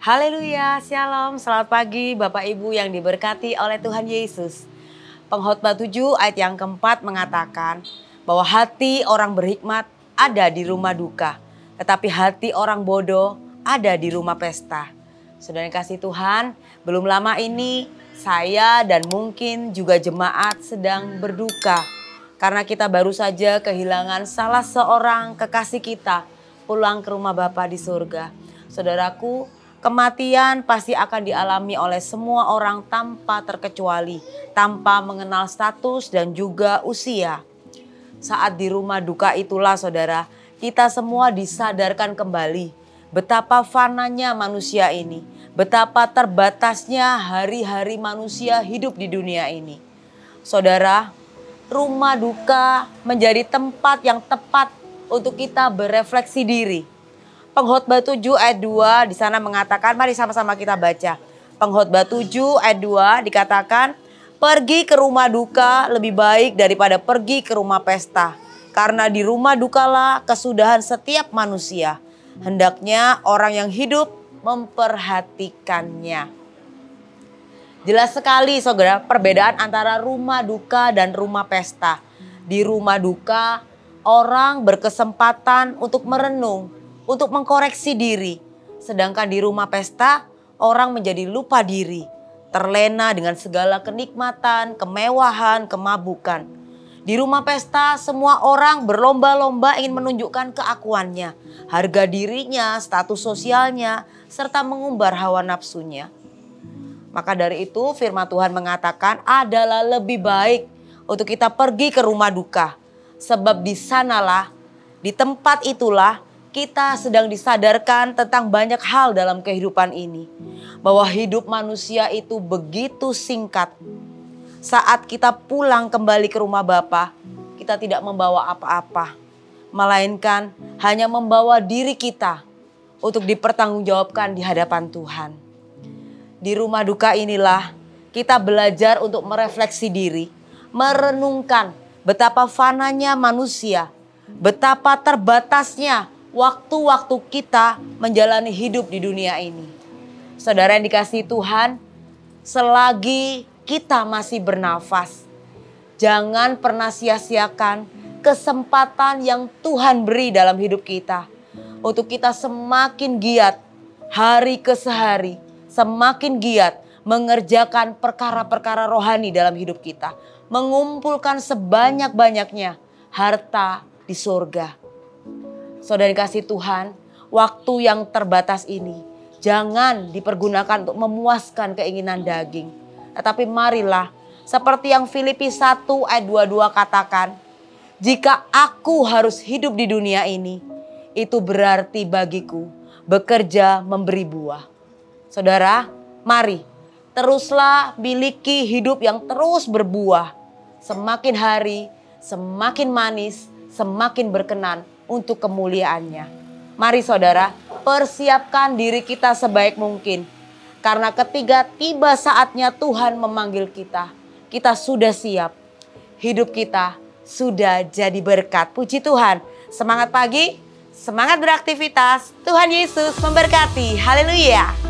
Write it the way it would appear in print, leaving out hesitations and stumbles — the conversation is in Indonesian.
Haleluya, shalom, selamat pagi Bapak Ibu yang diberkati oleh Tuhan Yesus. Pengkhotbah 7 ayat yang keempat mengatakan bahwa hati orang berhikmat ada di rumah duka, tetapi hati orang bodoh ada di rumah pesta. Saudara yang kasih Tuhan, belum lama ini saya dan mungkin juga jemaat sedang berduka. Karena kita baru saja kehilangan salah seorang kekasih kita pulang ke rumah Bapa di surga. Saudaraku, kematian pasti akan dialami oleh semua orang tanpa terkecuali, tanpa mengenal status dan juga usia. Saat di rumah duka itulah saudara, kita semua disadarkan kembali betapa fananya manusia ini, betapa terbatasnya hari-hari manusia hidup di dunia ini. Saudara, rumah duka menjadi tempat yang tepat untuk kita berefleksi diri. Pengkhotbah 7 ayat 2 di sana mengatakan, mari sama-sama kita baca. Pengkhotbah 7 ayat 2 dikatakan, pergi ke rumah duka lebih baik daripada pergi ke rumah pesta. Karena di rumah dukalah kesudahan setiap manusia. Hendaknya orang yang hidup memperhatikannya. Jelas sekali saudara perbedaan antara rumah duka dan rumah pesta. Di rumah duka orang berkesempatan untuk merenung, untuk mengkoreksi diri. Sedangkan di rumah pesta orang menjadi lupa diri, terlena dengan segala kenikmatan, kemewahan, kemabukan. Di rumah pesta semua orang berlomba-lomba ingin menunjukkan keakuannya, harga dirinya, status sosialnya, serta mengumbar hawa nafsunya. Maka dari itu firman Tuhan mengatakan adalah lebih baik untuk kita pergi ke rumah duka. Sebab di sanalah, di tempat itulah kita sedang disadarkan tentang banyak hal dalam kehidupan ini. Bahwa hidup manusia itu begitu singkat. Saat kita pulang kembali ke rumah Bapa, kita tidak membawa apa-apa. Melainkan hanya membawa diri kita untuk dipertanggungjawabkan di hadapan Tuhan. Di rumah duka inilah kita belajar untuk merefleksi diri, merenungkan betapa fananya manusia, betapa terbatasnya waktu-waktu kita menjalani hidup di dunia ini. Saudara yang dikasihi Tuhan, selagi kita masih bernafas, jangan pernah sia-siakan kesempatan yang Tuhan beri dalam hidup kita. Untuk kita semakin giat hari ke sehari, semakin giat mengerjakan perkara-perkara rohani dalam hidup kita. Mengumpulkan sebanyak-banyaknya harta di surga. Saudara kasih Tuhan, waktu yang terbatas ini jangan dipergunakan untuk memuaskan keinginan daging. Tetapi marilah seperti yang Filipi 1 ayat 22 katakan, jika aku harus hidup di dunia ini, itu berarti bagiku bekerja memberi buah. Saudara, mari teruslah miliki hidup yang terus berbuah. Semakin hari, semakin manis, semakin berkenan untuk kemuliaannya. Mari saudara, persiapkan diri kita sebaik mungkin. Karena ketika tiba saatnya Tuhan memanggil kita, kita sudah siap. Hidup kita sudah jadi berkat. Puji Tuhan. Semangat pagi, semangat beraktivitas. Tuhan Yesus memberkati. Haleluya.